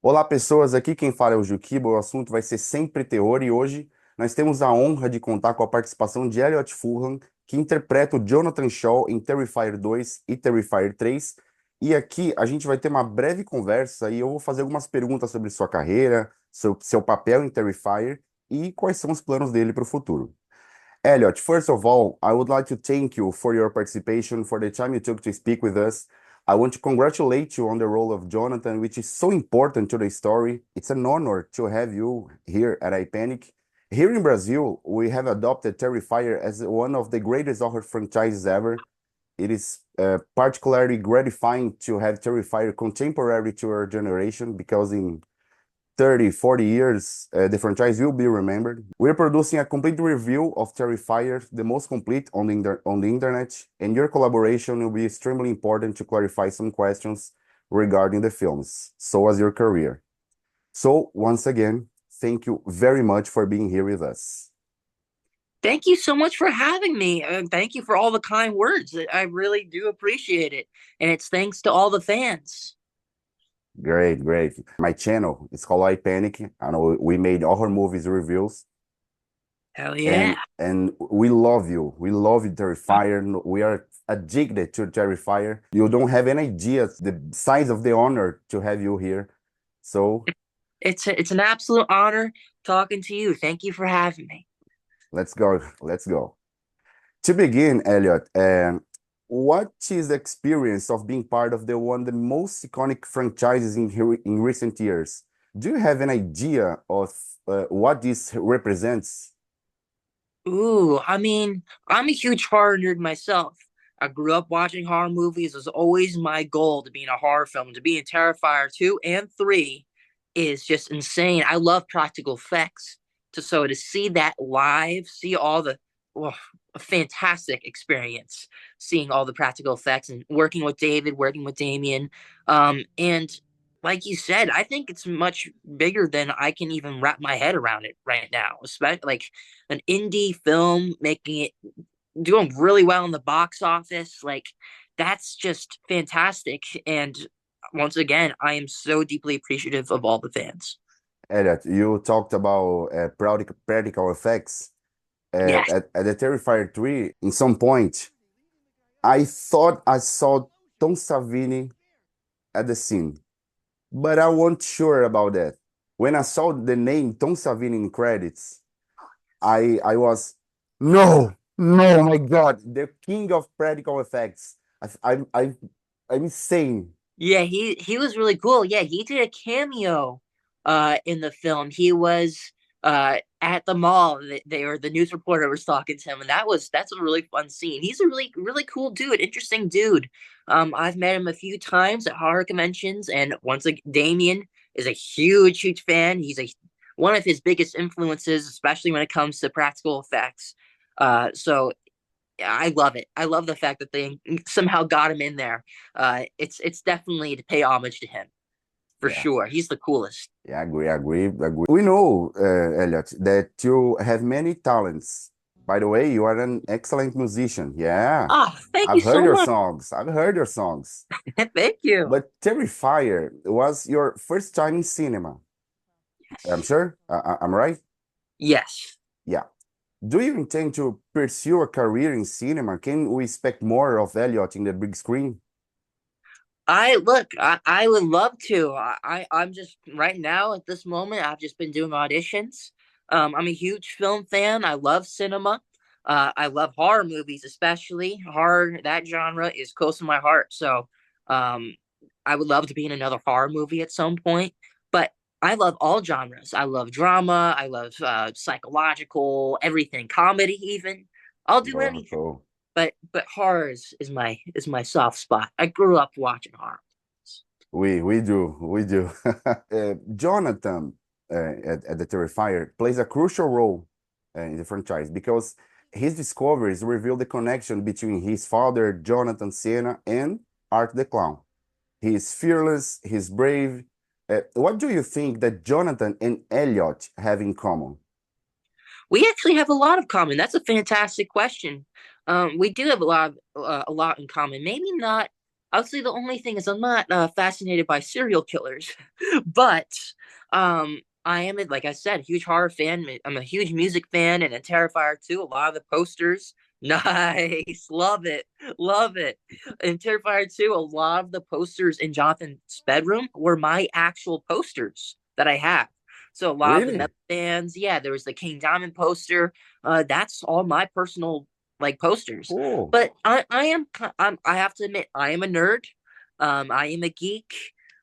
Olá, pessoas. Aqui quem fala é o Juquiba. O assunto vai ser sempre terror e hoje nós temos a honra de contar com a participação de Elliot Fulham, que interpreta o Jonathan Shaw em Terrifier 2 e Terrifier 3. E aqui a gente vai ter uma breve conversa e eu vou fazer algumas perguntas sobre sua carreira, seu papel em Terrifier e quais são os planos dele para o futuro. Elliot, first of all, I would like to thank you for your participation, for the time you took to speak with us. I want to congratulate you on the role of Jonathan, which is so important to the story. It's an honor to have you here at iPanic. Here in Brazil, we have adopted Terrifier as one of the greatest horror franchises ever. It is particularly gratifying to have Terrifier contemporary to our generation because in 30, 40 years, the franchise will be remembered. We're producing a complete review of Terrifier, the most complete on on the internet, and your collaboration will be extremely important to clarify some questions regarding the films, so as your career. So, once again, thank you very much for being here with us. Thank you so much for having me. And thank you for all the kind words. I really do appreciate it. And it's thanks to all the fans. Great, great. My channel is called iPanic. I know we made horror movies reviews, Hell and yeah. we love you. We love you, Terrifier. We are addicted to Terrifier. You don't have any idea the size of the honor to have you here. So It's an absolute honor talking to you. Thank you for having me. let's go. Let's go. To begin, Elliot, what is the experience of being part of the one of the most iconic franchises in recent years? Do you have an idea of what this represents? Ooh, I'm a huge horror nerd myself. I grew up watching horror movies. It was always my goal to be in a horror film. To be in Terrifier 2 and 3 is just insane. I love practical effects. So to see that live, see all the oh, a fantastic experience seeing all the practical effects and working with David, working with Damien. And like you said, I think it's much bigger than I can even wrap my head around it right now. Especially like an indie film making it doing really well in the box office. Like that's just fantastic. And once again, I am so deeply appreciative of all the fans. Elliot, you talked about practical effects. Yes. At the Terrifier 3, in some point, I thought I saw Tom Savini at the scene, but I wasn't sure about that. When I saw the name Tom Savini in credits, I was, no, no, my God, the king of practical effects. I'm insane. Yeah, he was really cool. Yeah, he did a cameo in the film. He was at the mall. The news reporter was talking to him, and that's a really fun scene. He's a really cool dude, interesting dude. I've met him a few times at horror conventions, and once again, Damien is a huge fan. He's a one of his biggest influences, especially when it comes to practical effects. So I love it. I love the fact that they somehow got him in there. It's definitely to pay homage to him for Yeah, sure. He's the coolest. yeah, agree. We know, Elliot, that you have many talents. By the way, you are an excellent musician. Yeah, Oh, thank you I've heard so your much. songs. I've heard your songs. Thank you. But Terrifier was your first time in cinema. I'm Yes. sure. I'm right. Yes. Yeah. Do you intend to pursue a career in cinema? Can we expect more of Elliot in the big screen? I would love to. I'm just right now at this moment. I've just been doing auditions. I'm a huge film fan. I love cinema. I love horror movies, especially horror. That genre is close to my heart. So, um, I would love to be in another horror movie at some point. But I love all genres. I love drama. I love psychological, everything, comedy, even. I'll do Oh, anything. cool. But horror is my soft spot. I grew up watching horror. We do. Jonathan at the Terrifier plays a crucial role in the franchise because his discoveries reveal the connection between his father, Jonathan Siena, and Art the Clown. He is fearless, he's brave. What do you think that Jonathan and Elliot have in common? We actually have a lot of common. That's a fantastic question. We do have a lot in common. Maybe not. I'll say the only thing is I'm not fascinated by serial killers, but I am, like I said, a huge horror fan. I'm a huge music fan, and in Terrifier 2, a lot of the posters, nice, love it, love it. In Terrifier 2, a lot of the posters in Jonathan's bedroom were my actual posters that I have. So a lot of the metal Really? bands, yeah, there was the King Diamond poster. That's all my personal like posters. Cool. But I have to admit, I am a nerd. I am a geek.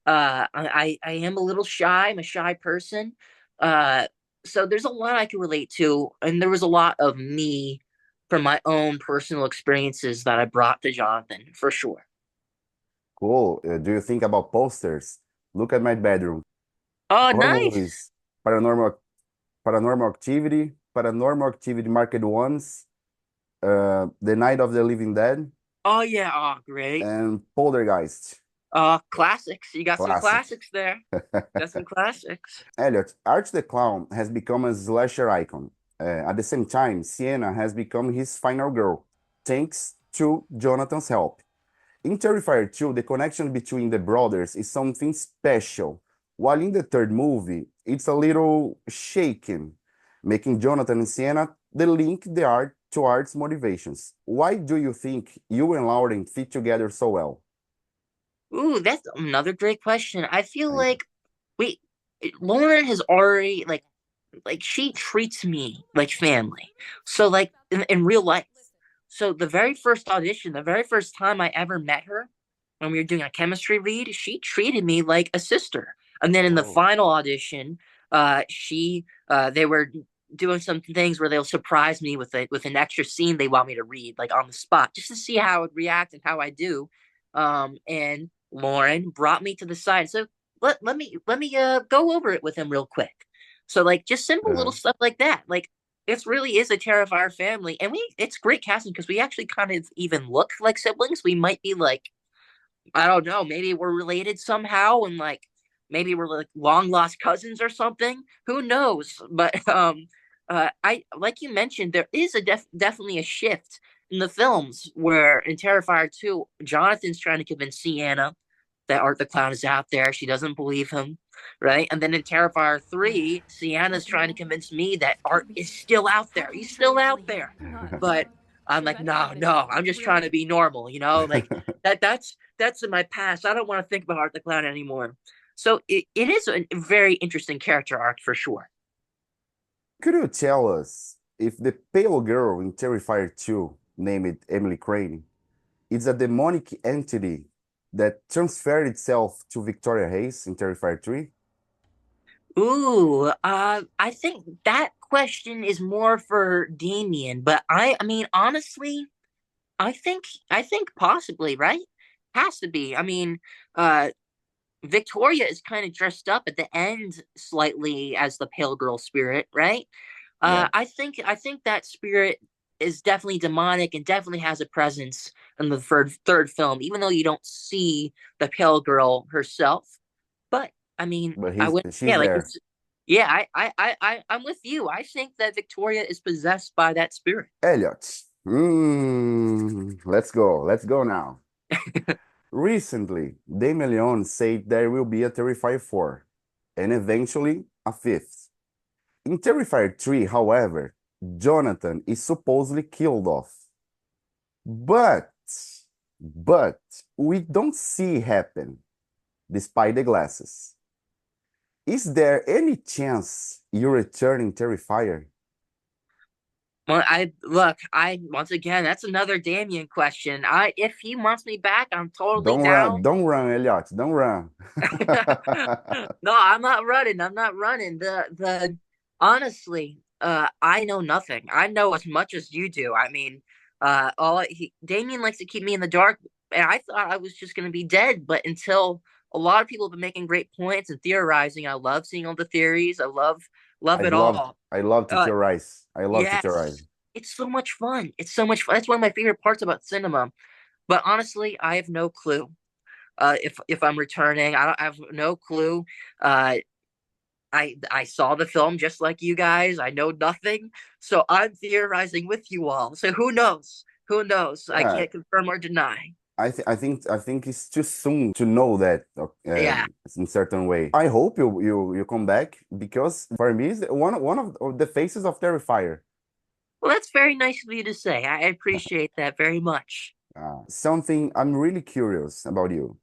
I am a little shy. I'm a shy person. Uh, so there's a lot I can relate to, and there was a lot of me from my own personal experiences that I brought to Jonathan for sure. Cool. Do you think about posters? Look at my bedroom. Oh, Horror nice. movies, paranormal, paranormal activity marked ones, The Night of the Living Dead, Oh yeah. Oh, great. and Poltergeist. Classics. You got some Classic. classics there. Got some classics. Elliot, Arch the Clown has become a slasher icon. At the same time, Sienna has become his final girl, thanks to Jonathan's help. In Terrifier 2, the connection between the brothers is something special, while in the third movie, it's a little shaken, making Jonathan and Sienna the link they are to Art's motivations. Why do you think you and Lauren fit together so well? Ooh, that's another great question. I feel Thank you. like we Lauren has already like she treats me like family. So like in real life. So the very first audition, the very first time I ever met her, when we were doing a chemistry read, she treated me like a sister. And then in the Oh. final audition, she they were doing some things where they'll surprise me with an extra scene they want me to read, like on the spot, just to see how I would react and how I do. And Lauren brought me to the side. So let me go over it with him real quick. So like just simple little Uh-huh. stuff like that. Like it really is a Terrifier family, and we it's great casting because we actually kind of even look like siblings. We might be like I don't know, maybe we're related somehow, and like maybe we're like long lost cousins or something. Who knows? But I like you mentioned, there is a definitely a shift in the films where in Terrifier 2, Jonathan's trying to convince Sienna that Art the Clown is out there. She doesn't believe him, right? And then in Terrifier 3, Sienna's trying to convince me that Art is still out there. He's still out there. But I'm like, no, no, I'm just trying to be normal, like that's in my past. I don't want to think about Art the Clown anymore. So it is a very interesting character arc for sure. Could you tell us if the pale girl in Terrifier 2, named Emily Crane, is a demonic entity that transferred itself to Victoria Hayes in Terrifier 3? Ooh, I think that question is more for Damien, but I mean, honestly, I think possibly, right? Has to be. I mean, uh Victoria is kind of dressed up at the end slightly as the pale girl spirit, right? Yeah. I think that spirit is definitely demonic and definitely has a presence in the third film, even though you don't see the pale girl herself. But I mean, But I would she's yeah, like there. it's yeah, I'm with you. I think that Victoria is possessed by that spirit. Elliot. Let's go. Let's go now. Recently, Damien Leone said there will be a Terrifier 4 and eventually a fifth. In Terrifier 3, however, Jonathan is supposedly killed off. But, but we don't see it happen despite the glasses. Is there any chance you return in Terrifier? Well, I look, I once again, that's another Damien question. If he wants me back, I'm totally down. Don't run, Elliot, don't run. No, I'm not running. I'm not running. The honestly, I know nothing. I know as much as you do. I mean, Damien likes to keep me in the dark, and I thought I was just gonna be dead. But until a lot of people have been making great points and theorizing, I love seeing all the theories. I love it all. I love to Uh, theorize. I love to theorize. yes, it's so much fun. It's so much fun. That's one of my favorite parts about cinema. But honestly, I have no clue. If I'm returning, I have no clue. Uh, I saw the film just like you guys. I know nothing, so I'm theorizing with you all. So who knows? Who knows? I Yeah, can't confirm or deny. I think it's too soon to know that Yeah. in certain way. I hope you come back because for me it's one of the faces of Terrifier. Well, that's very nice of you to say. I appreciate that very much. Something I'm really curious about you.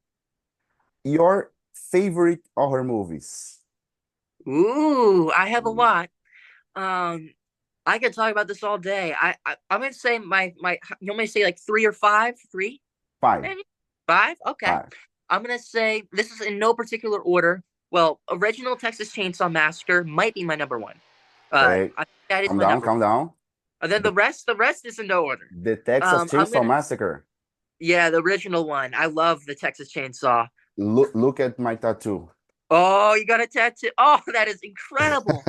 Your favorite horror movies? Ooh, I have a lot. Um, I could talk about this all day. I'm gonna say my. You want me to say like three or five? Three, Five, maybe five. Okay. five. I'm gonna say this is in no particular order. Well, original Texas Chainsaw Massacre might be my number one. Wait, I think that is calm my down, number calm one. down. And then The the rest is in no order. the Texas I'm Chainsaw gonna Massacre. Yeah, the original one. I love the Texas Chainsaw. Look at my tattoo. Oh, you got a tattoo. Oh, that is incredible.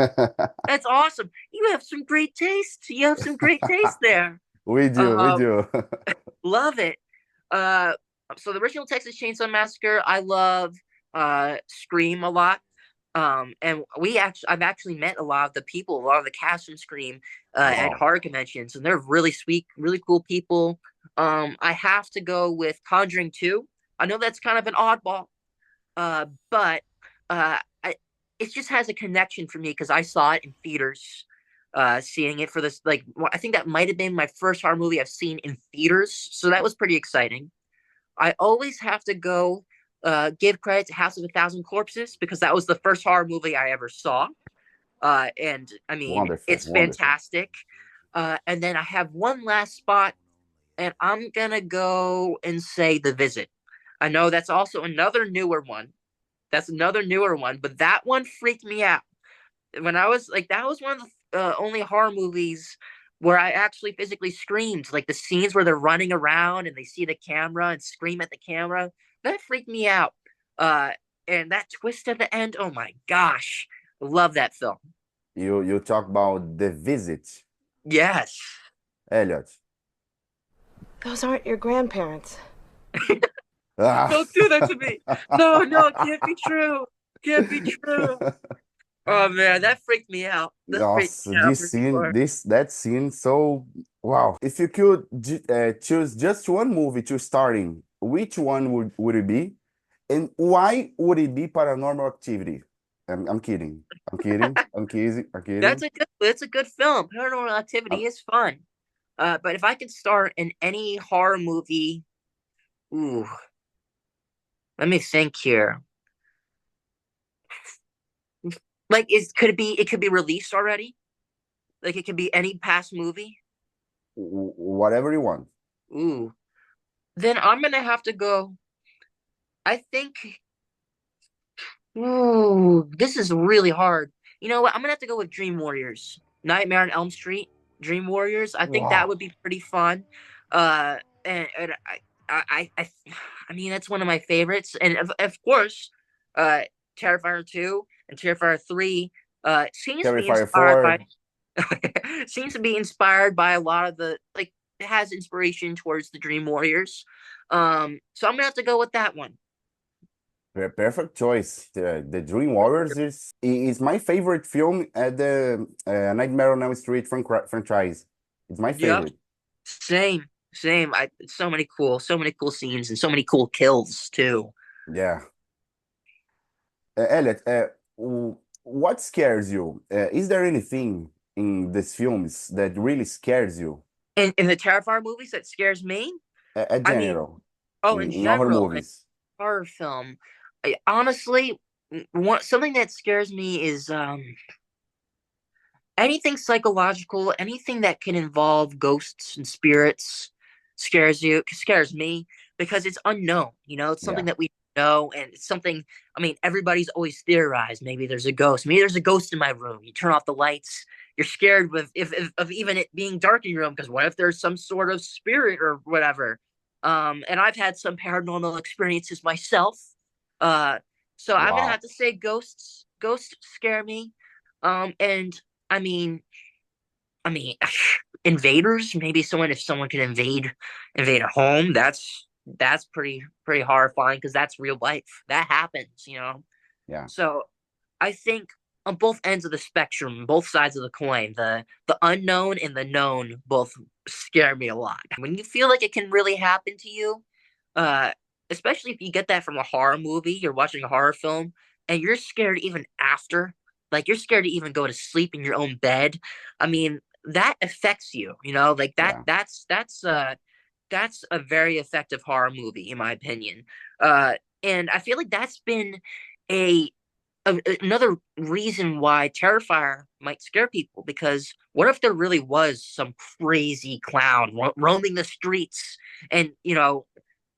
That's awesome. You have some great taste. You have some great taste there. We do, we Um, do. love it. Uh, so the original Texas Chainsaw Massacre, I love Scream a lot. And I've actually met a lot of the people, a lot of the cast from Scream at Wow. horror conventions, and they're really sweet, really cool people. I have to go with Conjuring 2. I know that's kind of an oddball, but I, it just has a connection for me because I saw it in theaters. Seeing it for this, like, I think that might have been my first horror movie I've seen in theaters, so that was pretty exciting. I always have to go give credit to House of a Thousand Corpses because that was the first horror movie I ever saw. And I mean, Wonderful, it's wonderful. fantastic. And then I have one last spot, and I'm gonna go and say The Visit. I know that's also another newer one. That's another newer one, but that one freaked me out. When I was like, that was one of the only horror movies where I actually physically screamed. Like the scenes where they're running around and they see the camera and scream at the camera. That freaked me out. Uh, and that twist at the end, oh my gosh, love that film. You talk about The Visit, Yes. Elliot. Those aren't your grandparents. Ah. Don't do that to me. No, no, it can't be true. Can't be true. Oh man, that freaked me out. That freaked Yes, me out this for scene, sure. that scene, so wow. If you could choose just one movie to star in, which one would it be? And why would it be Paranormal Activity? I'm kidding. I'm kidding. I'm kidding. I'm kidding. That's a good film. Paranormal Um, Activity is fun. But if I could star in any horror movie, ooh, let me think here. Like, is could it be? It could be released already. Like, it could be any past movie. whatever you want. Ooh, then I'm gonna have to go. I think. Ooh, this is really hard. You know what? I'm gonna have to go with Dream Warriors. Nightmare on Elm Street. Dream Warriors. I think that Wow. would be pretty fun. Uh, and I mean that's one of my favorites. And of course, uh, Terrifier 2 and Terrifier 3 seems to be Terrifier inspired by 4. seems to be inspired by a lot of the like it has inspiration towards the Dream Warriors. So I'm gonna have to go with that one. Perfect choice. The Dream Warriors is my favorite film at the Nightmare on Elm Street franchise. It's my Yep. favorite. Same, same. So many cool scenes and so many cool kills too. Yeah. Elliot, what scares you? Is there anything in these films that really scares you? And in the Terrifier movies, that scares me. At I mean, general, oh, in in horror general, a movies. horror film. Honestly, something that scares me is anything psychological, anything that can involve ghosts and spirits scares me because it's unknown. You know, it's something Yeah. that we know, and it's something. I mean, everybody's always theorized. Maybe there's a ghost. Maybe there's a ghost in my room. You turn off the lights. You're scared with if of even it being dark in your room because what if there's some sort of spirit or whatever? And I've had some paranormal experiences myself. Uh, so I'm gonna Wow. have to say ghosts. Ghosts scare me. And I mean, I mean, invaders. Maybe if someone can invade a home, that's pretty horrifying because that's real life. That happens, you know. Yeah. So I think on both ends of the spectrum, both sides of the coin, the unknown and the known both scare me a lot. When you feel like it can really happen to you, Uh, especially if you get that from a horror movie, you're watching a horror film, and you're scared even after. Like you're scared to even go to sleep in your own bed. I mean, that affects you, you know, like Yeah. that's a very effective horror movie, in my opinion. Uh, and I feel like that's been a, another reason why Terrifier might scare people. Because what if there really was some crazy clown roaming the streets, and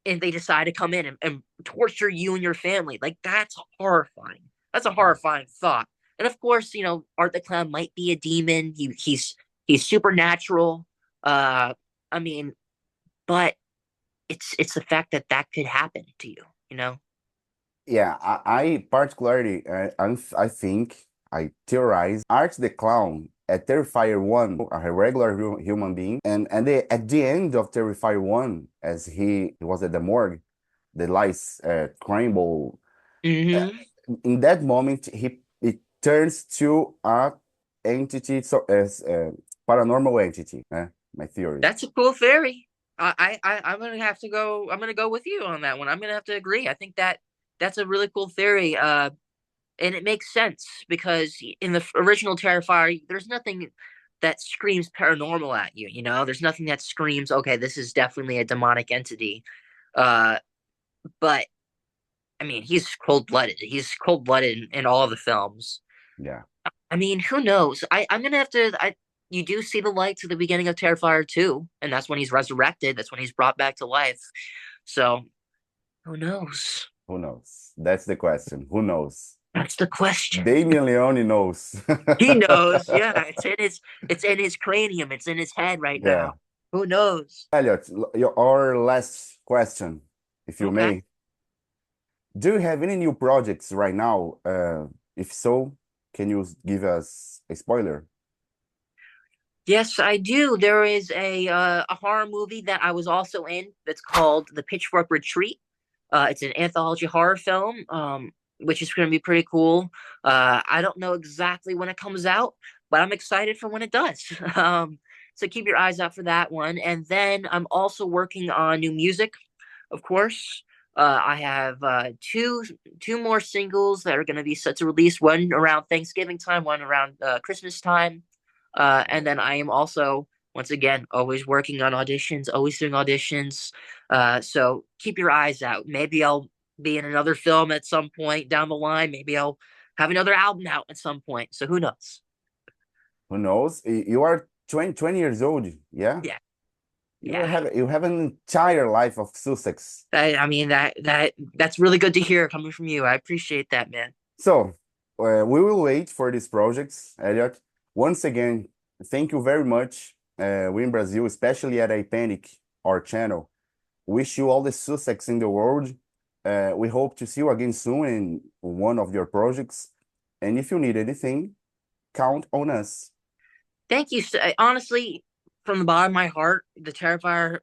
and they decide to come in and torture you and your family? Like that's horrifying. That's a horrifying thought. And of course, Art the Clown might be a demon. He's supernatural. Uh, I mean, but it's the fact that that could happen to you, you know? Yeah, I particularly, I think, I theorize Art the Clown at Terrifier 1, a regular human being, and at the end of Terrifier 1, as he was at the morgue, the lights crumble. Mm-hmm. In that moment, it turns to a entity, so as paranormal entity. My theory. That's a cool theory. I'm gonna have to go. I'm gonna go with you on that one. I'm gonna have to agree. I think that's a really cool theory. And it makes sense because in the original Terrifier, there's nothing that screams paranormal at you. You know, there's nothing that screams, okay, this is definitely a demonic entity. Uh, but I mean, he's cold blooded. He's cold blooded in all of the films. Yeah. I mean, who knows? I'm gonna have to. You do see the lights at the beginning of Terrifier 2, and that's when he's resurrected. That's when he's brought back to life. So, who knows? Who knows? That's the question. Who knows? That's the question. Damien Leone knows. He knows. Yeah, it's in his cranium. It's in his head right Yeah. now. Who knows? Elliot, our last question, if you Okay. may. Do you have any new projects right now? If so, can you give us a spoiler? Yes, I do. There is a horror movie that I was also in that's called The Pitchfork Retreat. It's an anthology horror film, which is going to be pretty cool. I don't know exactly when it comes out, but I'm excited for when it does. So keep your eyes out for that one. And then I'm also working on new music, of course. I have two more singles that are going to be set to release. One around Thanksgiving time, one around Christmas time. And then I am also, once again, always working on auditions, always doing auditions. So keep your eyes out. Maybe I'll be in another film at some point down the line. Maybe I'll have another album out at some point. So who knows? Who knows? You are 20 years old, yeah? Yeah. You Yeah. have an entire life of Sussex. I mean that's really good to hear coming from you. I appreciate that, man. So, we will wait for these projects, Elliot. Once again, thank you very much. We in Brazil, especially at iPanic, our channel, wish you all the success in the world. We hope to see you again soon in one of your projects. And if you need anything, count on us. Thank you. Honestly, from the bottom of my heart, the Terrifier,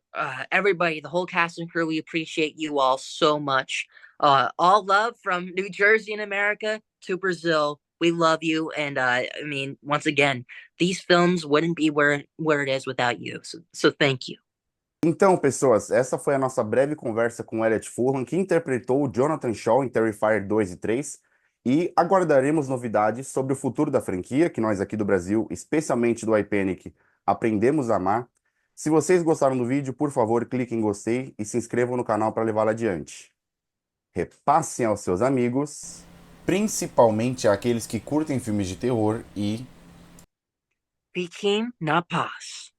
everybody, the whole cast and crew, we appreciate you all so much. All love from New Jersey in America to Brazil. We love you, and I mean, once again, these films wouldn't be where it is without you. So thank you. Então, pessoas, essa foi a nossa breve conversa com Elliot Furlan, que interpretou o Jonathan Shaw em Terrifier 2 e 3, e aguardaremos novidades sobre o futuro da franquia, que nós aqui do Brasil, especialmente do iPanic, aprendemos a amar. Se vocês gostaram do vídeo, por favor, cliquem em gostei e se inscrevam no canal para levá-lo adiante. Repassem aos seus amigos, principalmente àqueles que curtem filmes de terror e... Fiquem na paz.